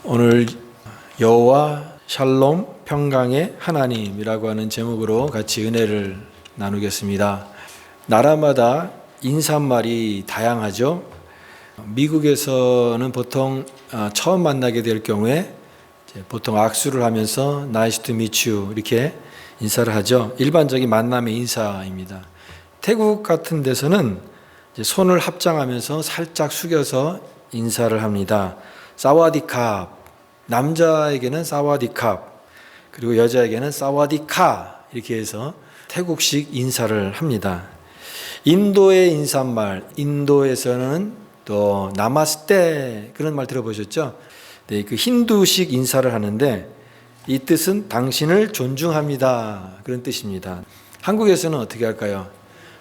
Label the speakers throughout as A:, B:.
A: 오늘 여호와 샬롬 평강의 하나님이라고 하는 제목으로 같이 은혜를 나누겠습니다. 나라마다 인사말이 다양하죠. 미국에서는 보통 처음 만나게 될 경우에 보통 악수를 하면서 Nice to meet you 이렇게 인사를 하죠. 일반적인 만남의 인사입니다. 태국 같은 데서는 손을 합장하면서 살짝 숙여서 인사를 합니다. 사와디캅, 남자에게는 사와디캅, 그리고 여자에게는 사와디카 이렇게 해서 태국식 인사를 합니다. 인도의 인사말, 인도에서는 또 나마스테 그런 말 들어보셨죠? 네, 그 힌두식 인사를 하는데 이 뜻은 당신을 존중합니다 그런 뜻입니다. 한국에서는 어떻게 할까요?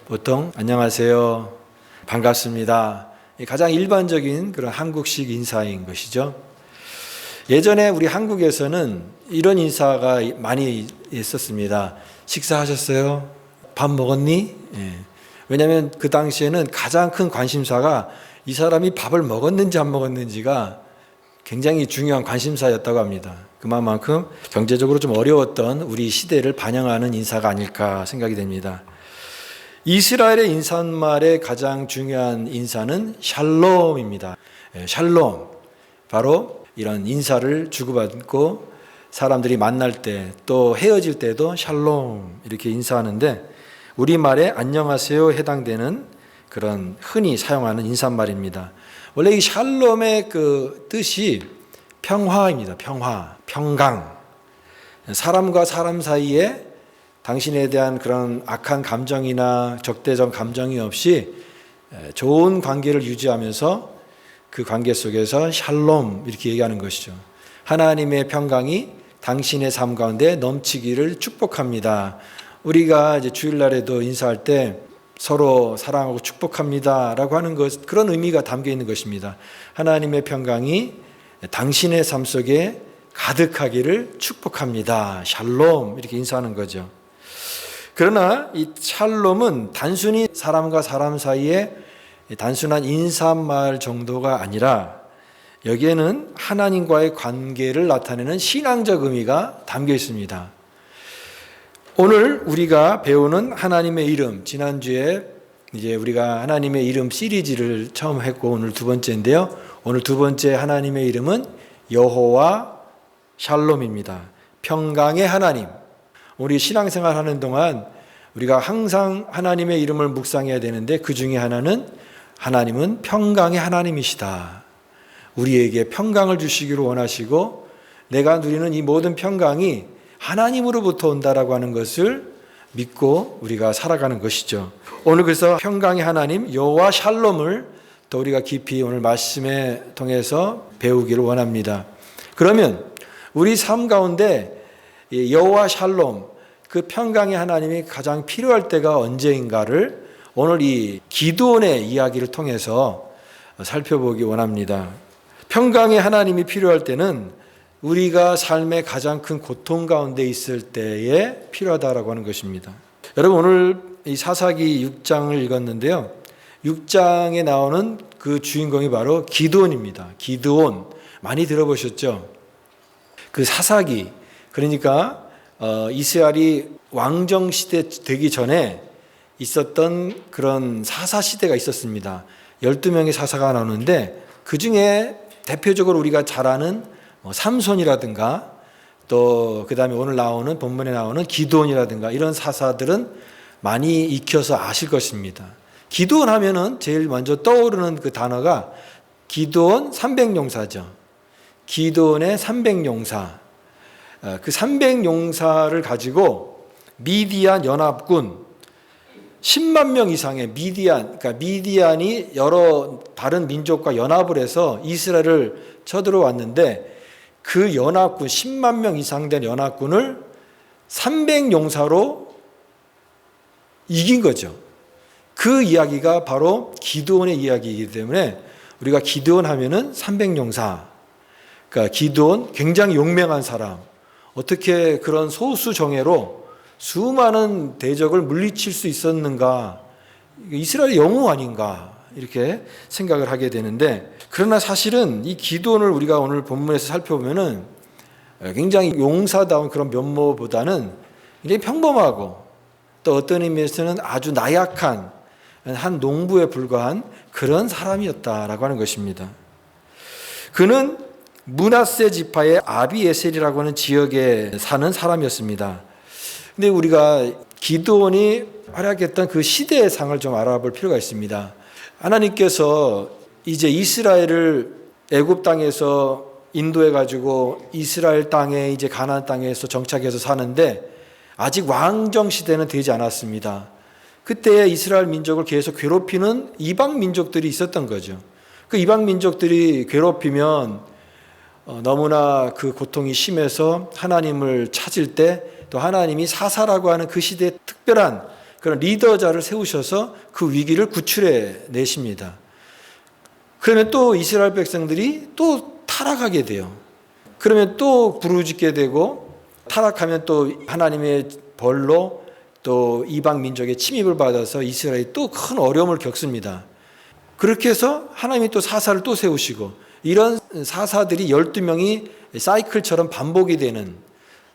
A: 보통 안녕하세요, 반갑습니다. 가장 일반적인 그런 한국식 인사인 것이죠. 예전에 우리 한국에서는 이런 인사가 많이 있었습니다. 식사하셨어요? 밥 먹었니? 왜냐하면 그 당시에는 가장 큰 관심사가 이 사람이 밥을 먹었는지 안 먹었는지가 굉장히 중요한 관심사였다고 합니다. 그만큼 경제적으로 좀 어려웠던 우리 시대를 반영하는 인사가 아닐까 생각이 됩니다. 이스라엘의 인사말의 가장 중요한 인사는 샬롬입니다. 샬롬, 바로 이런 인사를 주고받고 사람들이 만날 때 또 헤어질 때도 샬롬 이렇게 인사하는데 우리말에 안녕하세요 해당되는 그런 흔히 사용하는 인사말입니다. 원래 이 샬롬의 그 뜻이 평화입니다. 평화, 평강. 사람과 사람 사이에 당신에 대한 그런 악한 감정이나 적대적 감정이 없이 좋은 관계를 유지하면서 그 관계 속에서 샬롬 이렇게 얘기하는 것이죠. 하나님의 평강이 당신의 삶 가운데 넘치기를 축복합니다. 우리가 이제 주일날에도 인사할 때 서로 사랑하고 축복합니다라고 하는 것, 그런 의미가 담겨 있는 것입니다. 하나님의 평강이 당신의 삶 속에 가득하기를 축복합니다. 샬롬 이렇게 인사하는 거죠. 그러나 이 샬롬은 단순히 사람과 사람 사이에 단순한 인사말 정도가 아니라 여기에는 하나님과의 관계를 나타내는 신앙적 의미가 담겨 있습니다. 오늘 우리가 배우는 하나님의 이름, 지난주에 이제 우리가 하나님의 이름 시리즈를 처음 했고 오늘 두 번째인데요. 오늘 두 번째 하나님의 이름은 여호와 샬롬입니다. 평강의 하나님. 우리 신앙생활 하는 동안 우리가 항상 하나님의 이름을 묵상해야 되는데 그 중에 하나는 하나님은 평강의 하나님이시다. 우리에게 평강을 주시기를 원하시고 내가 누리는 이 모든 평강이 하나님으로부터 온다라고 하는 것을 믿고 우리가 살아가는 것이죠. 오늘 그래서 평강의 하나님 여호와 샬롬을 또 우리가 깊이 오늘 말씀에 통해서 배우기를 원합니다. 그러면 우리 삶 가운데 여호와 샬롬, 그 평강의 하나님이 가장 필요할 때가 언제인가를 오늘 이 기드온의 이야기를 통해서 살펴보기 원합니다. 평강의 하나님이 필요할 때는 우리가 삶의 가장 큰 고통 가운데 있을 때에 필요하다라고 하는 것입니다. 여러분 오늘 이 사사기 6장을 읽었는데요. 6장에 나오는 그 주인공이 바로 기드온입니다. 기드온 많이 들어보셨죠? 그 사사기, 그러니까 이스라엘이 왕정 시대 되기 전에 있었던 그런 사사 시대가 있었습니다. 12명의 사사가 나오는데 그 중에 대표적으로 우리가 잘 아는 삼손이라든가 또 그 다음에 오늘 나오는 본문에 나오는 기드온이라든가 이런 사사들은 많이 익혀서 아실 것입니다. 기드온 하면은 제일 먼저 떠오르는 그 단어가 기드온 300용사죠. 기드온의 300용사. 그 300용사를 가지고 미디안 연합군 10만 명 이상의 그러니까 미디안이 여러 다른 민족과 연합을 해서 이스라엘을 쳐들어왔는데 그 연합군 10만 명 이상 된 연합군을 300용사로 이긴 거죠. 그 이야기가 바로 기드온의 이야기이기 때문에 우리가 기드온 하면은 300용사, 그러니까 기드온 굉장히 용맹한 사람, 어떻게 그런 소수 정예로 수많은 대적을 물리칠 수 있었는가? 이스라엘의 영웅 아닌가? 이렇게 생각을 하게 되는데, 그러나 사실은 이 기드온을 우리가 오늘 본문에서 살펴보면은 굉장히 용사다운 그런 면모보다는 굉장히 평범하고 또 어떤 의미에서는 아주 나약한 한 농부에 불과한 그런 사람이었다라고 하는 것입니다. 그는 므낫세 지파의 아비에셀이라고 하는 지역에 사는 사람이었습니다. 근데 우리가 기드온이 활약했던 그 시대의 상을 좀 알아볼 필요가 있습니다. 하나님께서 이제 이스라엘을 애굽 땅에서 인도해 가지고 이스라엘 땅에 이제 가나안 땅에서 정착해서 사는데 아직 왕정 시대는 되지 않았습니다. 그때 이스라엘 민족을 계속 괴롭히는 이방 민족들이 있었던 거죠. 그 이방 민족들이 괴롭히면 너무나 그 고통이 심해서 하나님을 찾을 때 또 하나님이 사사라고 하는 그 시대에 특별한 그런 리더자를 세우셔서 그 위기를 구출해 내십니다. 그러면 또 이스라엘 백성들이 또 타락하게 돼요. 그러면 또 부르짖게 되고, 타락하면 또 하나님의 벌로 또 이방 민족의 침입을 받아서 이스라엘이 또 큰 어려움을 겪습니다. 그렇게 해서 하나님이 또 사사를 또 세우시고, 이런 사사들이 12명이 사이클처럼 반복이 되는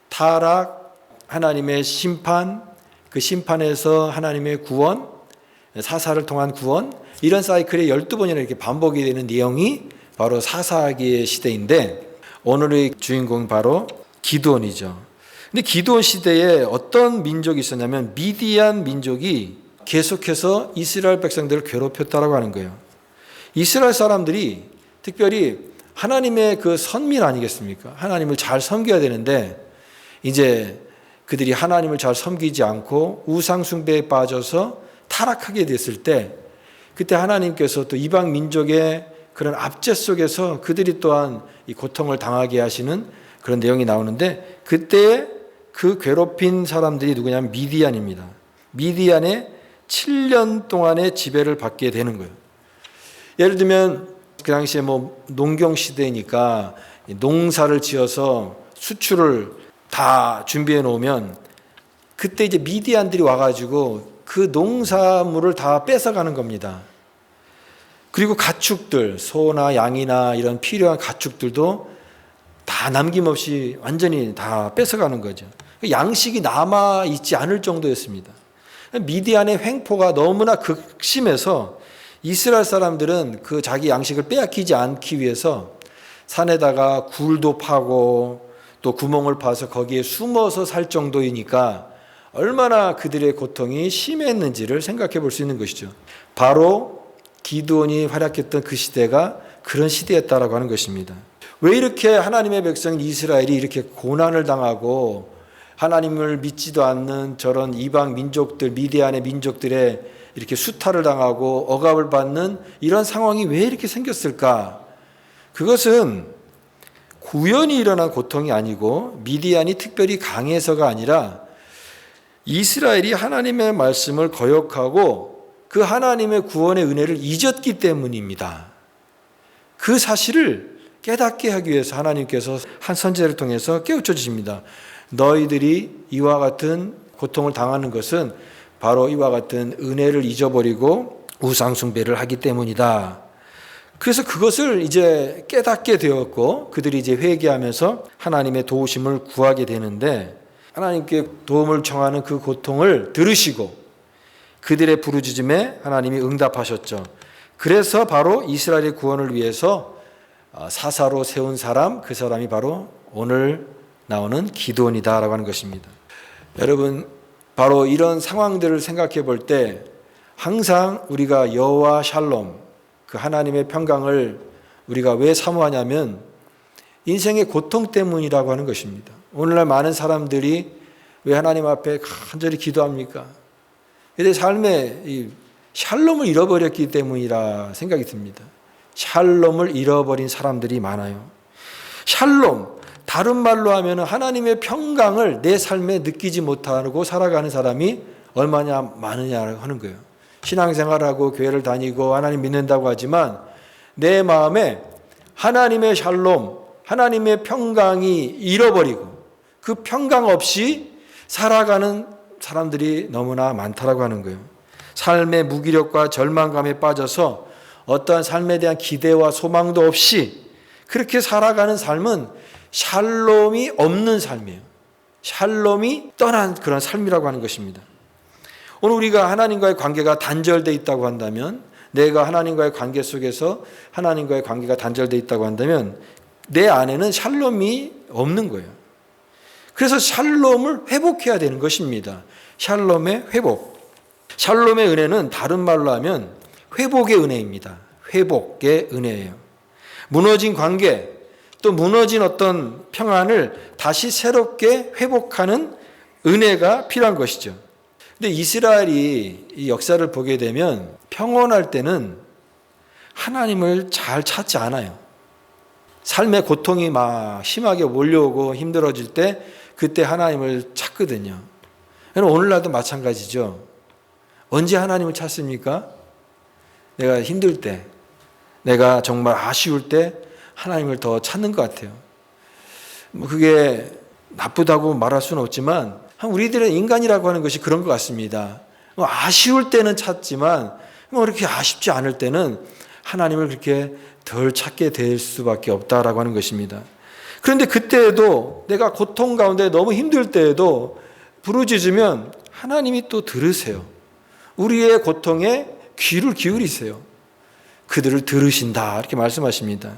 A: 타락, 하나님의 심판, 그 심판에서 하나님의 구원, 사사를 통한 구원, 이런 사이클이 12번이나 이렇게 반복이 되는 내용이 바로 사사기의 시대인데, 오늘의 주인공은 바로 기드온이죠. 근데 기드온 시대에 어떤 민족이 있었냐면 미디안 민족이 계속해서 이스라엘 백성들을 괴롭혔다라고 하는 거예요. 이스라엘 사람들이 특별히 하나님의 그 선민 아니겠습니까? 하나님을 잘 섬겨야 되는데 이제 그들이 하나님을 잘 섬기지 않고 우상 숭배에 빠져서 타락하게 됐을 때, 그때 하나님께서 또 이방 민족의 그런 압제 속에서 그들이 또한 이 고통을 당하게 하시는 그런 내용이 나오는데, 그때 그 괴롭힌 사람들이 누구냐면 미디안입니다. 미디안에 7년 동안의 지배를 받게 되는 거예요. 예를 들면 그 당시에 뭐 농경 시대니까 농사를 지어서 수출을 다 준비해 놓으면 그때 이제 미디안들이 와가지고 그 농사물을 다 뺏어가는 겁니다. 그리고 가축들, 소나 양이나 이런 필요한 가축들도 다 남김없이 완전히 다 뺏어가는 거죠. 양식이 남아있지 않을 정도였습니다. 미디안의 횡포가 너무나 극심해서 이스라엘 사람들은 그 자기 양식을 빼앗기지 않기 위해서 산에다가 굴도 파고 또 구멍을 파서 거기에 숨어서 살 정도이니까 얼마나 그들의 고통이 심했는지를 생각해 볼 수 있는 것이죠. 바로 기드온이 활약했던 그 시대가 그런 시대였다라고 하는 것입니다. 왜 이렇게 하나님의 백성 이스라엘이 이렇게 고난을 당하고 하나님을 믿지도 않는 저런 이방 민족들, 미디안의 민족들의 이렇게 수탈을 당하고 억압을 받는 이런 상황이 왜 이렇게 생겼을까? 그것은 우연히 일어난 고통이 아니고 미디안이 특별히 강해서가 아니라 이스라엘이 하나님의 말씀을 거역하고 그 하나님의 구원의 은혜를 잊었기 때문입니다. 그 사실을 깨닫게 하기 위해서 하나님께서 한 선지자를 통해서 깨우쳐 주십니다. 너희들이 이와 같은 고통을 당하는 것은 바로 이와 같은 은혜를 잊어버리고 우상 숭배를 하기 때문이다. 그래서 그것을 이제 깨닫게 되었고 그들이 이제 회개하면서 하나님의 도우심을 구하게 되는데, 하나님께 도움을 청하는 그 고통을 들으시고 그들의 부르짖음에 하나님이 응답하셨죠. 그래서 바로 이스라엘의 구원을 위해서 사사로 세운 사람, 그 사람이 바로 오늘 나오는 기드온이다라고 하는 것입니다. 여러분, 바로 이런 상황들을 생각해 볼 때 항상 우리가 여호와 샬롬, 그 하나님의 평강을 우리가 왜 사모하냐면 인생의 고통 때문이라고 하는 것입니다. 오늘날 많은 사람들이 왜 하나님 앞에 간절히 기도합니까? 그런데 삶에 이 샬롬을 잃어버렸기 때문이라 생각이 듭니다. 샬롬을 잃어버린 사람들이 많아요. 샬롬, 다른 말로 하면 하나님의 평강을 내 삶에 느끼지 못하고 살아가는 사람이 얼마나 많으냐 하는 거예요. 신앙생활하고 교회를 다니고 하나님 믿는다고 하지만 내 마음에 하나님의 샬롬, 하나님의 평강이 잃어버리고 그 평강 없이 살아가는 사람들이 너무나 많다라고 하는 거예요. 삶의 무기력과 절망감에 빠져서 어떠한 삶에 대한 기대와 소망도 없이 그렇게 살아가는 삶은 샬롬이 없는 삶이에요. 샬롬이 떠난 그런 삶이라고 하는 것입니다. 오늘 우리가 하나님과의 관계가 단절되어 있다고 한다면, 내가 하나님과의 관계 속에서 하나님과의 관계가 단절되어 있다고 한다면 내 안에는 샬롬이 없는 거예요. 그래서 샬롬을 회복해야 되는 것입니다. 샬롬의 회복. 샬롬의 은혜는 다른 말로 하면 회복의 은혜입니다. 회복의 은혜예요. 무너진 관계, 또 무너진 어떤 평안을 다시 새롭게 회복하는 은혜가 필요한 것이죠. 근데 이스라엘이 이 역사를 보게 되면 평온할 때는 하나님을 잘 찾지 않아요. 삶의 고통이 막 심하게 몰려오고 힘들어질 때 그때 하나님을 찾거든요. 오늘날도 마찬가지죠. 언제 하나님을 찾습니까? 내가 힘들 때, 내가 정말 아쉬울 때 하나님을 더 찾는 것 같아요. 그게 나쁘다고 말할 수는 없지만 우리들의 인간이라고 하는 것이 그런 것 같습니다. 아쉬울 때는 찾지만 그렇게 아쉽지 않을 때는 하나님을 그렇게 덜 찾게 될 수밖에 없다라고 하는 것입니다. 그런데 그때에도 내가 고통 가운데 너무 힘들 때에도 부르짖으면 하나님이 또 들으세요. 우리의 고통에 귀를 기울이세요. 그들을 들으신다 이렇게 말씀하십니다.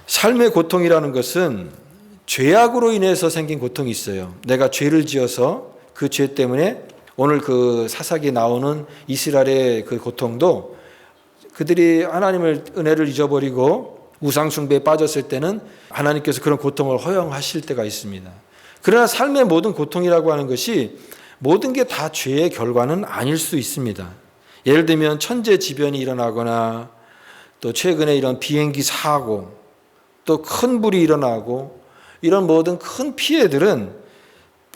A: 삶의 고통이라는 것은 죄악으로 인해서 생긴 고통이 있어요. 내가 죄를 지어서 그 죄 때문에 오늘 그 사사기에 나오는 이스라엘의 그 고통도 그들이 하나님을 은혜를 잊어버리고 우상 숭배에 빠졌을 때는 하나님께서 그런 고통을 허용하실 때가 있습니다. 그러나 삶의 모든 고통이라고 하는 것이 모든 게 다 죄의 결과는 아닐 수 있습니다. 예를 들면 천재지변이 일어나거나 또 최근에 이런 비행기 사고 또 큰 불이 일어나고 이런 모든 큰 피해들은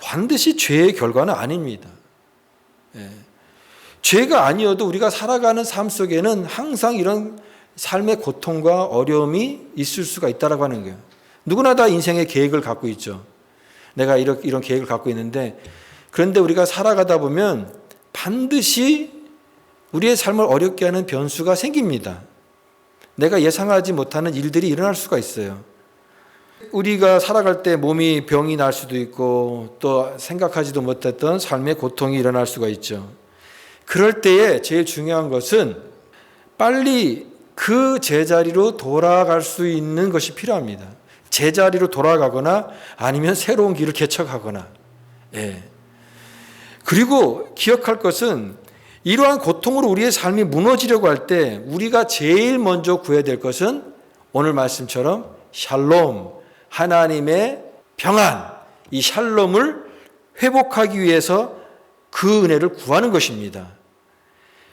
A: 반드시 죄의 결과는 아닙니다. 죄가 아니어도 우리가 살아가는 삶 속에는 항상 이런 삶의 고통과 어려움이 있을 수가 있다고 하는 거예요. 누구나 다 인생의 계획을 갖고 있죠. 내가 이런 계획을 갖고 있는데 그런데 우리가 살아가다 보면 반드시 우리의 삶을 어렵게 하는 변수가 생깁니다. 내가 예상하지 못하는 일들이 일어날 수가 있어요. 우리가 살아갈 때 몸이 병이 날 수도 있고 또 생각하지도 못했던 삶의 고통이 일어날 수가 있죠. 그럴 때에 제일 중요한 것은 빨리 그 제자리로 돌아갈 수 있는 것이 필요합니다. 제자리로 돌아가거나 아니면 새로운 길을 개척하거나. 그리고 기억할 것은 이러한 고통으로 우리의 삶이 무너지려고 할 때 우리가 제일 먼저 구해야 될 것은 오늘 말씀처럼 샬롬, 하나님의 평안, 이 샬롬을 회복하기 위해서 그 은혜를 구하는 것입니다.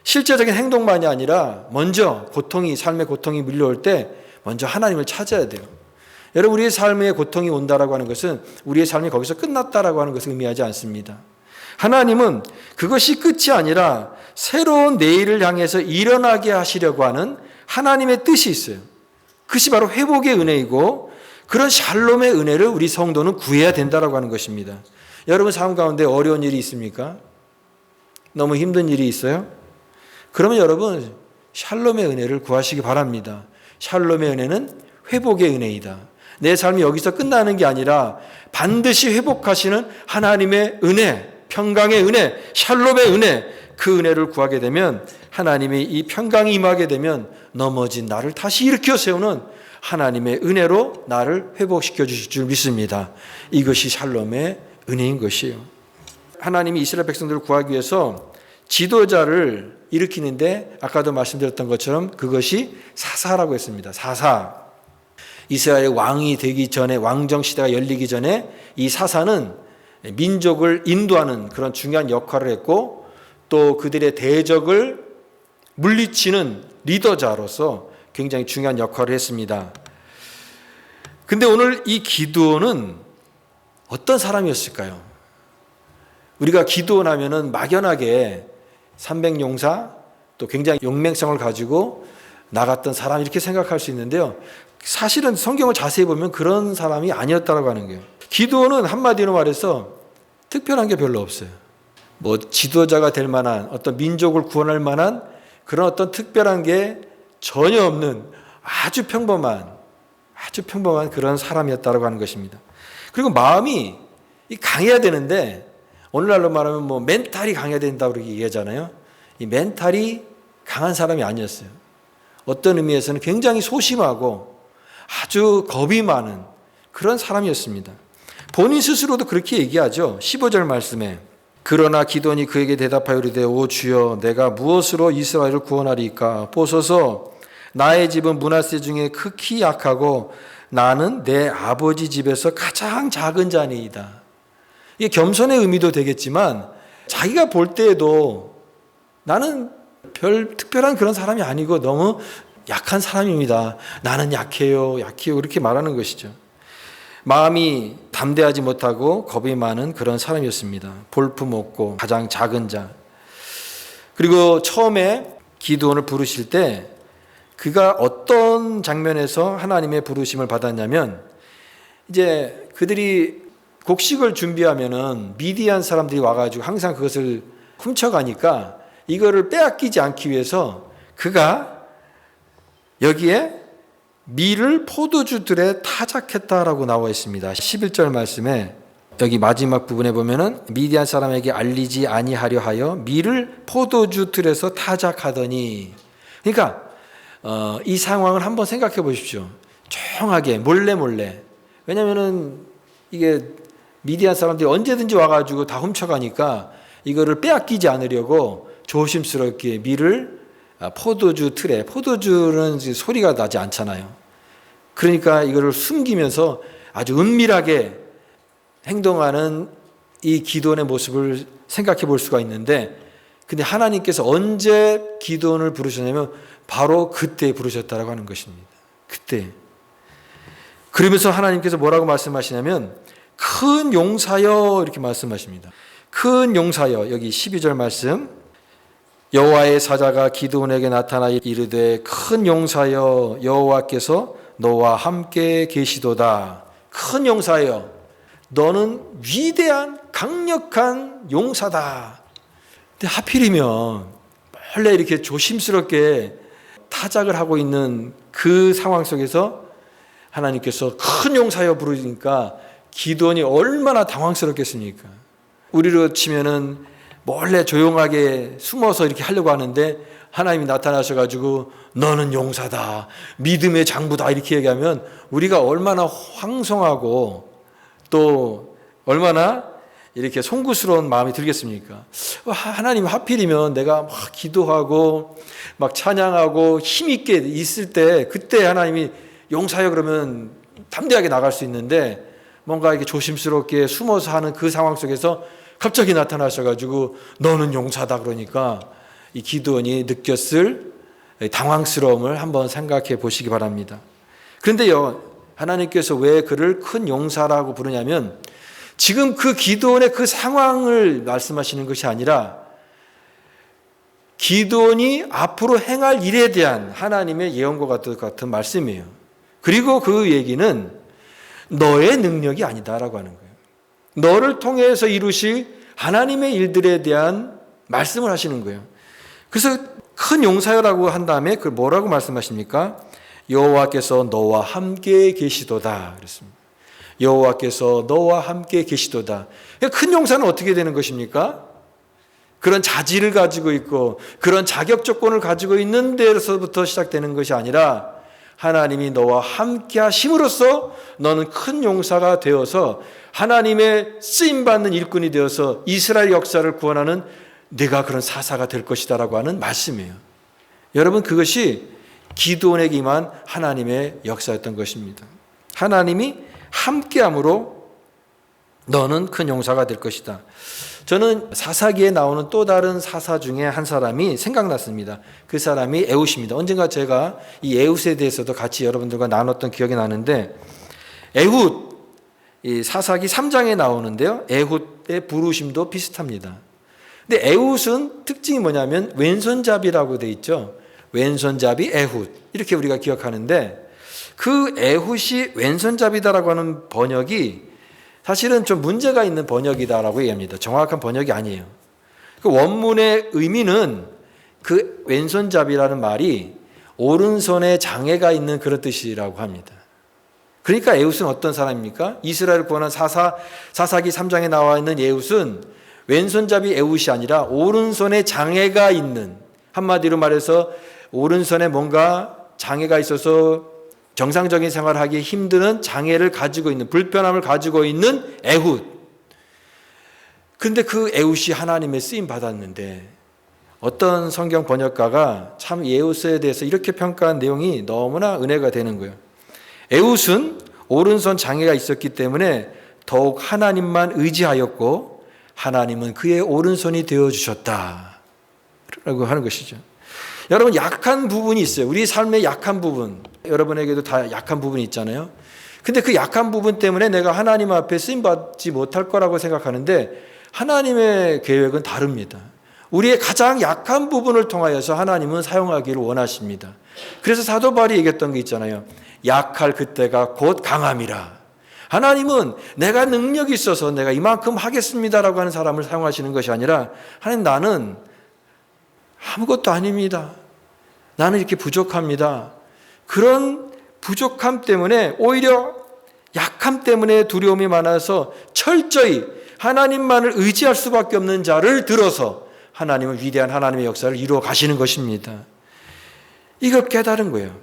A: 실제적인 행동만이 아니라 먼저 삶의 고통이 밀려올 때 먼저 하나님을 찾아야 돼요. 여러분, 우리의 삶에 고통이 온다라고 하는 것은 우리의 삶이 거기서 끝났다라고 하는 것을 의미하지 않습니다. 하나님은 그것이 끝이 아니라 새로운 내일을 향해서 일어나게 하시려고 하는 하나님의 뜻이 있어요. 그것이 바로 회복의 은혜이고 그런 샬롬의 은혜를 우리 성도는 구해야 된다라고 하는 것입니다. 여러분 삶 가운데 어려운 일이 있습니까? 너무 힘든 일이 있어요? 그러면 여러분 샬롬의 은혜를 구하시기 바랍니다. 샬롬의 은혜는 회복의 은혜이다. 내 삶이 여기서 끝나는 게 아니라 반드시 회복하시는 하나님의 은혜, 평강의 은혜, 샬롬의 은혜, 그 은혜를 구하게 되면 하나님이 이 평강이 임하게 되면 넘어진 나를 다시 일으켜 세우는 하나님의 은혜로 나를 회복시켜 주실 줄 믿습니다. 이것이 샬롬의 은혜인 것이에요. 하나님이 이스라엘 백성들을 구하기 위해서 지도자를 일으키는데 아까도 말씀드렸던 것처럼 그것이 사사라고 했습니다. 사사. 이스라엘의 왕이 되기 전에, 왕정 시대가 열리기 전에 이 사사는 민족을 인도하는 그런 중요한 역할을 했고 또 그들의 대적을 물리치는 리더자로서 굉장히 중요한 역할을 했습니다. 근데 오늘 이 기드온은 어떤 사람이었을까요? 우리가 기드온 하면은 막연하게 300용사 또 굉장히 용맹성을 가지고 나갔던 사람 이렇게 생각할 수 있는데요. 사실은 성경을 자세히 보면 그런 사람이 아니었다고 하는 거예요. 기드온은 한마디로 말해서 특별한 게 별로 없어요. 뭐 지도자가 될 만한 어떤 민족을 구원할 만한 그런 어떤 특별한 게 전혀 없는 아주 평범한 그런 사람이었다고 하는 것입니다. 그리고 마음이 강해야 되는데, 오늘날로 말하면 뭐 멘탈이 강해야 된다고 그렇게 얘기하잖아요. 이 멘탈이 강한 사람이 아니었어요. 어떤 의미에서는 굉장히 소심하고 아주 겁이 많은 그런 사람이었습니다. 본인 스스로도 그렇게 얘기하죠. 15절 말씀에 그러나 기드온이 그에게 대답하여 이르되 오 주여 내가 무엇으로 이스라엘을 구원하리까? 보소서 나의 집은 므낫세 중에 극히 약하고 나는 내 아버지 집에서 가장 작은 자니이다. 이게 겸손의 의미도 되겠지만 자기가 볼 때에도 나는 별 특별한 그런 사람이 아니고 너무 약한 사람입니다. 나는 약해요 그렇게 말하는 것이죠. 마음이 담대하지 못하고 겁이 많은 그런 사람이었습니다. 볼품없고 가장 작은 자. 그리고 처음에 기드온을 부르실 때 그가 어떤 장면에서 하나님의 부르심을 받았냐면, 이제 그들이 곡식을 준비하면은 미디안 사람들이 와가지고 항상 그것을 훔쳐가니까 이거를 빼앗기지 않기 위해서 그가 여기에 밀을 포도주들에 타작했다라고 나와 있습니다. 11절 말씀에 여기 마지막 부분에 보면은 미디안 사람에게 알리지 아니하려 하여 밀을 포도주 틀에서 타작하더니, 그러니까 이 상황을 한번 생각해 보십시오. 조용하게 몰래. 왜냐면은 이게 미디안 사람들이 언제든지 와가지고 다 훔쳐가니까 이거를 빼앗기지 않으려고 조심스럽게 밀을 포도주 틀에, 포도주는 소리가 나지 않잖아요. 그러니까 이거를 숨기면서 아주 은밀하게 행동하는 이 기드온의 모습을 생각해 볼 수가 있는데, 근데 하나님께서 언제 기드온을 부르셨냐면 바로 그때 부르셨다라고 하는 것입니다. 그때. 그러면서 하나님께서 뭐라고 말씀하시냐면 큰 용사여 이렇게 말씀하십니다. 큰 용사여. 여기 12절 말씀, 여호와의 사자가 기드온에게 나타나 이르되 큰 용사여 여호와께서 너와 함께 계시도다. 큰 용사여, 너는 위대한 강력한 용사다. 근데 하필이면 원래 이렇게 조심스럽게 타작을 하고 있는 그 상황 속에서 하나님께서 큰 용사여 부르니까 기드온이 얼마나 당황스럽겠습니까? 우리로 치면은 몰래 조용하게 숨어서 이렇게 하려고 하는데 하나님이 나타나셔가지고 너는 용사다, 믿음의 장부다 이렇게 얘기하면 우리가 얼마나 황송하고 또 얼마나 이렇게 송구스러운 마음이 들겠습니까? 하나님 하필이면 내가 막 기도하고 막 찬양하고 힘있게 있을 때 그때 하나님이 용사여 그러면 담대하게 나갈 수 있는데, 뭔가 이렇게 조심스럽게 숨어서 하는 그 상황 속에서 갑자기 나타나셔가지고 너는 용사다 그러니까 이 기드온이 느꼈을 당황스러움을 한번 생각해 보시기 바랍니다. 그런데요, 하나님께서 왜 그를 큰 용사라고 부르냐면 지금 그 기드온의 그 상황을 말씀하시는 것이 아니라 기드온이 앞으로 행할 일에 대한 하나님의 예언과 같은 말씀이에요. 그리고 그 얘기는 너의 능력이 아니다라고 하는 거예요. 너를 통해서 이루실 하나님의 일들에 대한 말씀을 하시는 거예요. 그래서 큰 용사여라고 한 다음에 그 뭐라고 말씀하십니까? 여호와께서 너와 함께 계시도다 그랬습니다. 여호와께서 너와 함께 계시도다. 큰 용사는 어떻게 되는 것입니까? 그런 자질을 가지고 있고 그런 자격 조건을 가지고 있는 데서부터 시작되는 것이 아니라 하나님이 너와 함께 하심으로써 너는 큰 용사가 되어서 하나님의 쓰임받는 일꾼이 되어서 이스라엘 역사를 구원하는 네가 그런 사사가 될 것이다 라고 하는 말씀이에요. 여러분, 그것이 기드온에게 임한 하나님의 역사였던 것입니다. 하나님이 함께함으로 너는 큰 용사가 될 것이다. 저는 사사기에 나오는 또 다른 사사 중에 한 사람이 생각났습니다. 그 사람이 에훗입니다. 언젠가 제가 이 에훗에 대해서도 같이 여러분들과 나눴던 기억이 나는데, 에훗, 이 사사기 3장에 나오는데요, 에훗의 부르심도 비슷합니다. 근데 에훗은 특징이 뭐냐면 왼손잡이라고 돼 있죠. 왼손잡이 에훗 이렇게 우리가 기억하는데, 그 에훗이 왼손잡이다라고 하는 번역이 사실은 좀 문제가 있는 번역이다라고 얘기합니다. 정확한 번역이 아니에요. 그 원문의 의미는 그 왼손잡이라는 말이 오른손에 장애가 있는 그런 뜻이라고 합니다. 그러니까 에훗은 어떤 사람입니까? 이스라엘을 구원한 사사기 3장에 나와 있는 에훗은 왼손잡이 에훗이 아니라 오른손에 장애가 있는, 한마디로 말해서 오른손에 뭔가 장애가 있어서 정상적인 생활을 하기 힘든 장애를 가지고 있는, 불편함을 가지고 있는 에훗. 근데 그 에훗이 하나님의 쓰임 받았는데 어떤 성경 번역가가 참 에훗에 대해서 이렇게 평가한 내용이 너무나 은혜가 되는 거예요. 에훗은 오른손 장애가 있었기 때문에 더욱 하나님만 의지하였고 하나님은 그의 오른손이 되어주셨다 라고 하는 것이죠. 여러분, 약한 부분이 있어요. 우리 삶의 약한 부분, 여러분에게도 다 약한 부분이 있잖아요. 근데 그 약한 부분 때문에 내가 하나님 앞에 쓰임받지 못할 거라고 생각하는데 하나님의 계획은 다릅니다. 우리의 가장 약한 부분을 통하여서 하나님은 사용하기를 원하십니다. 그래서 사도 바울이 얘기했던 게 있잖아요. 약할 그때가 곧 강함이라. 하나님은 내가 능력이 있어서 내가 이만큼 하겠습니다라고 하는 사람을 사용하시는 것이 아니라, 하나님, 나는 아무것도 아닙니다. 나는 이렇게 부족합니다. 그런 부족함 때문에, 오히려 약함 때문에 두려움이 많아서 철저히 하나님만을 의지할 수밖에 없는 자를 들어서 하나님은 위대한 하나님의 역사를 이루어 가시는 것입니다. 이걸 깨달은 거예요.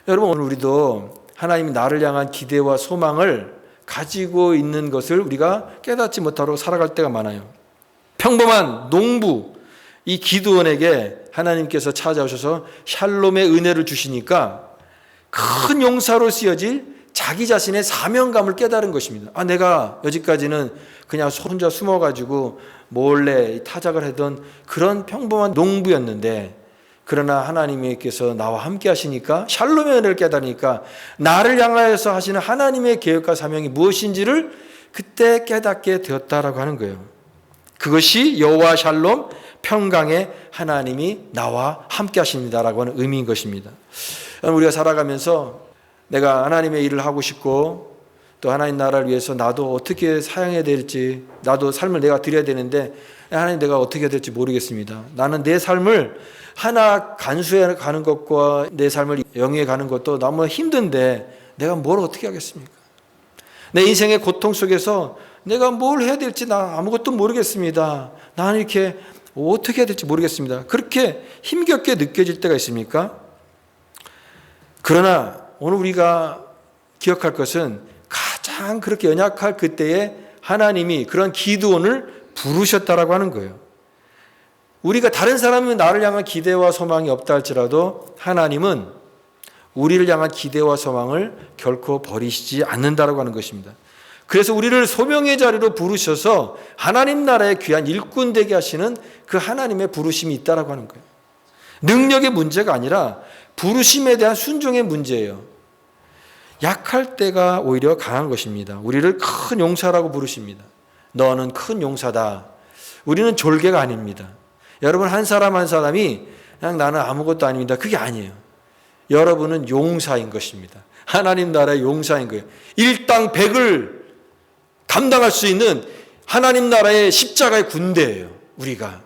A: 여러분, 오늘 우리도 하나님이 나를 향한 기대와 소망을 가지고 있는 것을 우리가 깨닫지 못하고 살아갈 때가 많아요. 평범한 농부 이 기드온에게 하나님께서 찾아오셔서 샬롬의 은혜를 주시니까 큰 용사로 쓰여질 자기 자신의 사명감을 깨달은 것입니다. 내가 여지까지는 그냥 혼자 숨어가지고 몰래 타작을 하던 그런 평범한 농부였는데, 그러나 하나님께서 나와 함께 하시니까 샬롬의 은혜를 깨달으니까 나를 향하여서 하시는 하나님의 계획과 사명이 무엇인지를 그때 깨닫게 되었다라고 하는 거예요. 그것이 여호와 샬롬, 평강의 하나님이 나와 함께 하십니다라고 하는 의미인 것입니다. 우리가 살아가면서 내가 하나님의 일을 하고 싶고 또 하나님 나라를 위해서 나도 어떻게 사용해야 될지, 나도 삶을 내가 드려야 되는데 하나님, 내가 어떻게 해야 될지 모르겠습니다. 나는 내 삶을 하나 간수해 가는 것과 내 삶을 영위해 가는 것도 너무 힘든데 내가 뭘 어떻게 하겠습니까? 내 인생의 고통 속에서 내가 뭘 해야 될지 나 아무것도 모르겠습니다. 나는 이렇게 어떻게 해야 될지 모르겠습니다. 그렇게 힘겹게 느껴질 때가 있습니까? 그러나 오늘 우리가 기억할 것은 가장 그렇게 연약할 그때에 하나님이 그런 기드온을 부르셨다라고 하는 거예요. 우리가 다른 사람이 나를 향한 기대와 소망이 없다 할지라도 하나님은 우리를 향한 기대와 소망을 결코 버리시지 않는다라고 하는 것입니다. 그래서 우리를 소명의 자리로 부르셔서 하나님 나라의 귀한 일꾼 되게 하시는 그 하나님의 부르심이 있다라고 하는 거예요. 능력의 문제가 아니라 부르심에 대한 순종의 문제예요. 약할 때가 오히려 강한 것입니다. 우리를 큰 용사라고 부르십니다. 너는 큰 용사다. 우리는 졸개가 아닙니다. 여러분, 한 사람 한 사람이 그냥 나는 아무것도 아닙니다. 그게 아니에요. 여러분은 용사인 것입니다. 하나님 나라의 용사인 거예요. 일당백을 감당할 수 있는 하나님 나라의 십자가의 군대예요. 우리가.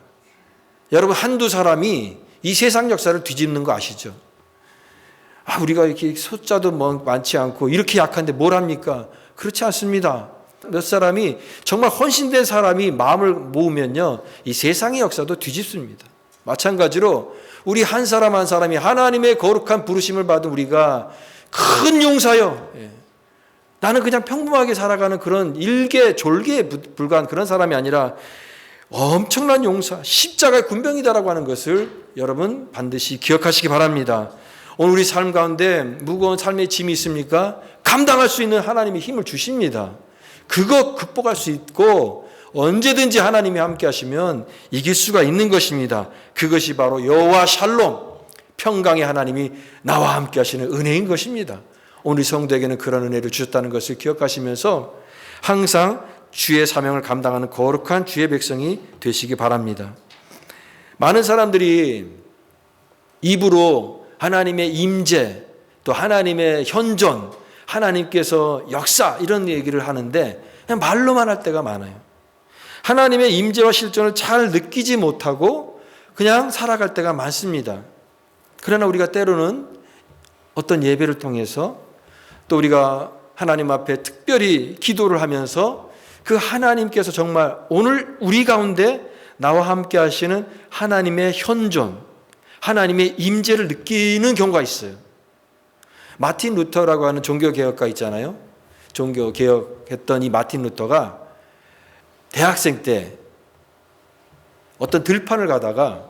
A: 여러분, 한두 사람이 이 세상 역사를 뒤집는 거 아시죠? 우리가 이렇게 숫자도 많지 않고 이렇게 약한데 뭘 합니까? 그렇지 않습니다. 몇 사람이, 정말 헌신된 사람이 마음을 모으면요, 이 세상의 역사도 뒤집습니다. 마찬가지로 우리 한 사람 한 사람이 하나님의 거룩한 부르심을 받은 우리가 큰 용사요. 나는 그냥 평범하게 살아가는 그런 일개 졸개에 불과한 그런 사람이 아니라 엄청난 용사, 십자가의 군병이다라고 하는 것을 여러분 반드시 기억하시기 바랍니다. 오늘 우리 삶 가운데 무거운 삶의 짐이 있습니까? 감당할 수 있는 하나님의 힘을 주십니다. 그거 극복할 수 있고 언제든지 하나님이 함께 하시면 이길 수가 있는 것입니다. 그것이 바로 여호와 샬롬, 평강의 하나님이 나와 함께 하시는 은혜인 것입니다. 오늘 성도에게는 그런 은혜를 주셨다는 것을 기억하시면서 항상 주의 사명을 감당하는 거룩한 주의 백성이 되시기 바랍니다. 많은 사람들이 입으로 하나님의 임재, 또 하나님의 현존, 하나님께서 역사 이런 얘기를 하는데 그냥 말로만 할 때가 많아요. 하나님의 임재와 실존을 잘 느끼지 못하고 그냥 살아갈 때가 많습니다. 그러나 우리가 때로는 어떤 예배를 통해서 또 우리가 하나님 앞에 특별히 기도를 하면서 그 하나님께서 정말 오늘 우리 가운데 나와 함께 하시는 하나님의 현존, 하나님의 임재를 느끼는 경우가 있어요. 마틴 루터라고 하는 종교개혁가 있잖아요. 종교개혁했던 이 마틴 루터가 대학생 때 어떤 들판을 가다가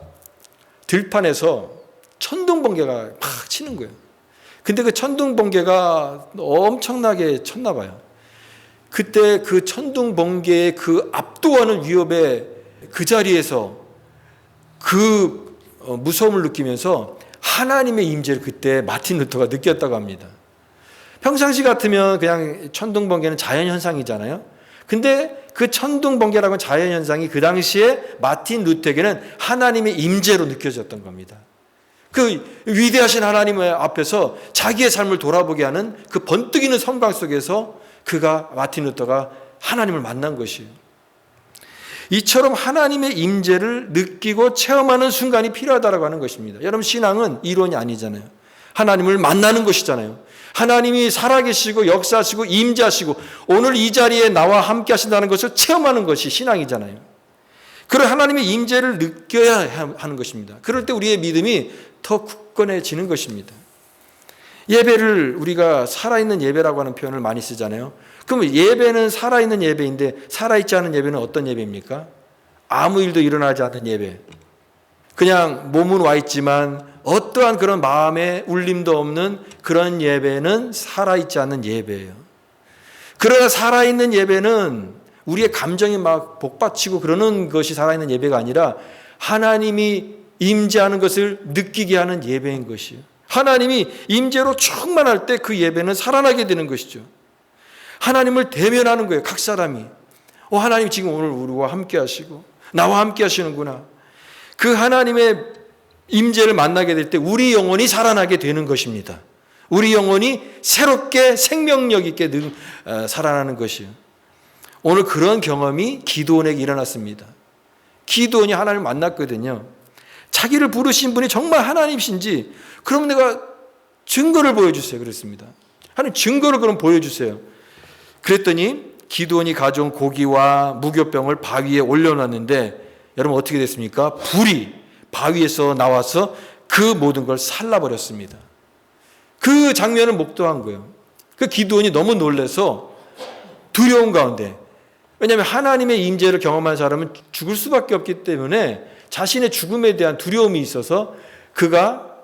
A: 들판에서 천둥번개가 팍 치는 거예요. 근데 그 천둥번개가 엄청나게 쳤나 봐요. 그때 그 천둥번개의 그 압도하는 위협에 그 자리에서 그 무서움을 느끼면서 하나님의 임재를 그때 마틴 루터가 느꼈다고 합니다. 평상시 같으면 그냥 천둥번개는 자연현상이잖아요. 근데 그 천둥번개라고 하는 자연현상이 그 당시에 마틴 루터에게는 하나님의 임재로 느껴졌던 겁니다. 그 위대하신 하나님 앞에서 자기의 삶을 돌아보게 하는 그 번뜩이는 섬광 속에서 마틴 루터가 하나님을 만난 것이에요. 이처럼 하나님의 임재를 느끼고 체험하는 순간이 필요하다고 하는 것입니다. 여러분, 신앙은 이론이 아니잖아요. 하나님을 만나는 것이잖아요. 하나님이 살아계시고 역사하시고 임재하시고 오늘 이 자리에 나와 함께 하신다는 것을 체험하는 것이 신앙이잖아요. 그런 하나님의 임재를 느껴야 하는 것입니다. 그럴 때 우리의 믿음이 더 굳건해지는 것입니다. 예배를 우리가 살아있는 예배라고 하는 표현을 많이 쓰잖아요. 그럼 예배는 살아있는 예배인데 살아있지 않은 예배는 어떤 예배입니까? 아무 일도 일어나지 않는 예배. 그냥 몸은 와 있지만 어떠한 그런 마음의 울림도 없는 그런 예배는 살아있지 않는 예배예요. 그러나 살아있는 예배는 우리의 감정이 막 복받치고 그러는 것이 살아있는 예배가 아니라 하나님이 임재하는 것을 느끼게 하는 예배인 것이에요. 하나님이 임재로 충만할 때 그 예배는 살아나게 되는 것이죠. 하나님을 대면하는 거예요. 각 사람이. 하나님 지금 오늘 우리와 함께 하시고 나와 함께 하시는구나. 그 하나님의 임재를 만나게 될 때 우리 영혼이 살아나게 되는 것입니다. 우리 영혼이 새롭게 생명력 있게 살아나는 것이에요. 오늘 그런 경험이 기드온에게 일어났습니다. 기드온이 하나님을 만났거든요. 자기를 부르신 분이 정말 하나님이신지 그럼 내가 증거를 보여주세요. 그랬습니다. 하나님 증거를 그럼 보여주세요. 그랬더니 기드온이 가져온 고기와 무교병을 바위에 올려놨는데 여러분 어떻게 됐습니까? 불이 바위에서 나와서 그 모든 걸 살라버렸습니다. 그 장면을 목도한 거예요. 그 기드온이 너무 놀라서 두려운 가운데, 왜냐하면 하나님의 임재를 경험한 사람은 죽을 수밖에 없기 때문에 자신의 죽음에 대한 두려움이 있어서 그가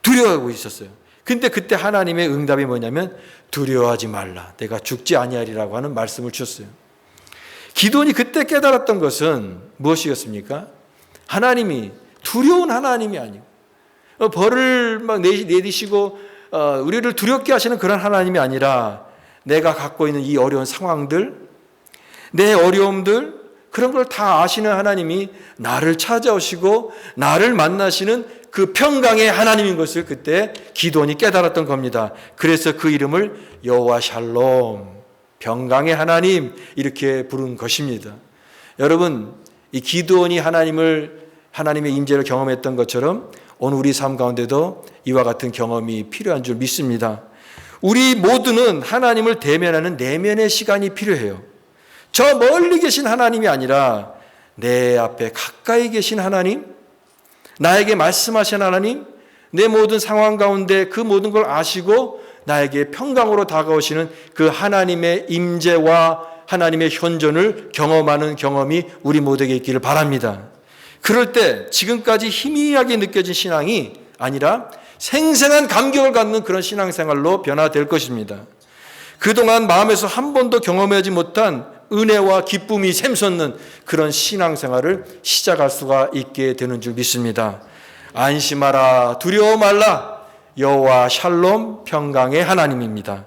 A: 두려워하고 있었어요. 근데 그때 하나님의 응답이 뭐냐면 두려워하지 말라. 내가 죽지 아니하리라고 하는 말씀을 주셨어요. 기드온이 그때 깨달았던 것은 무엇이었습니까? 하나님이 두려운 하나님이 아니고 벌을 막 내리시고 우리를 두렵게 하시는 그런 하나님이 아니라 내가 갖고 있는 이 어려운 상황들, 내 어려움들, 그런 걸 다 아시는 하나님이 나를 찾아오시고 나를 만나시는 그 평강의 하나님인 것을 그때 기드온이 깨달았던 겁니다. 그래서 그 이름을 여호와 샬롬, 평강의 하나님, 이렇게 부른 것입니다. 여러분, 이 기드온이 하나님의 임재를 경험했던 것처럼 오늘 우리 삶 가운데도 이와 같은 경험이 필요한 줄 믿습니다. 우리 모두는 하나님을 대면하는 내면의 시간이 필요해요. 저 멀리 계신 하나님이 아니라 내 앞에 가까이 계신 하나님, 나에게 말씀하신 하나님, 내 모든 상황 가운데 그 모든 걸 아시고 나에게 평강으로 다가오시는 그 하나님의 임재와 하나님의 현존을 경험하는 경험이 우리 모두에게 있기를 바랍니다. 그럴 때 지금까지 희미하게 느껴진 신앙이 아니라 생생한 감격을 갖는 그런 신앙생활로 변화될 것입니다. 그동안 마음에서 한 번도 경험하지 못한 은혜와 기쁨이 샘솟는 그런 신앙생활을 시작할 수가 있게 되는 줄 믿습니다. 안심하라, 두려워 말라. 여호와 샬롬, 평강의 하나님입니다.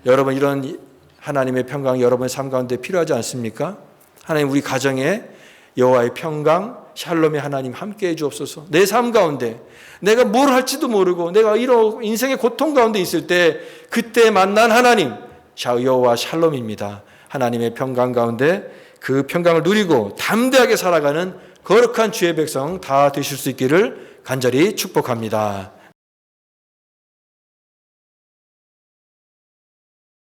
A: 여러분, 이런 하나님의 평강이 여러분의 삶 가운데 필요하지 않습니까? 하나님, 우리 가정에 여호와의 평강, 샬롬의 하나님 함께해 주옵소서. 내 삶 가운데 내가 뭘 할지도 모르고 내가 이런 인생의 고통 가운데 있을 때 그때 만난 하나님, 여호와 샬롬입니다. 하나님의 평강 가운데 그 평강을 누리고 담대하게 살아가는 거룩한 주의 백성 다 되실 수 있기를 간절히 축복합니다.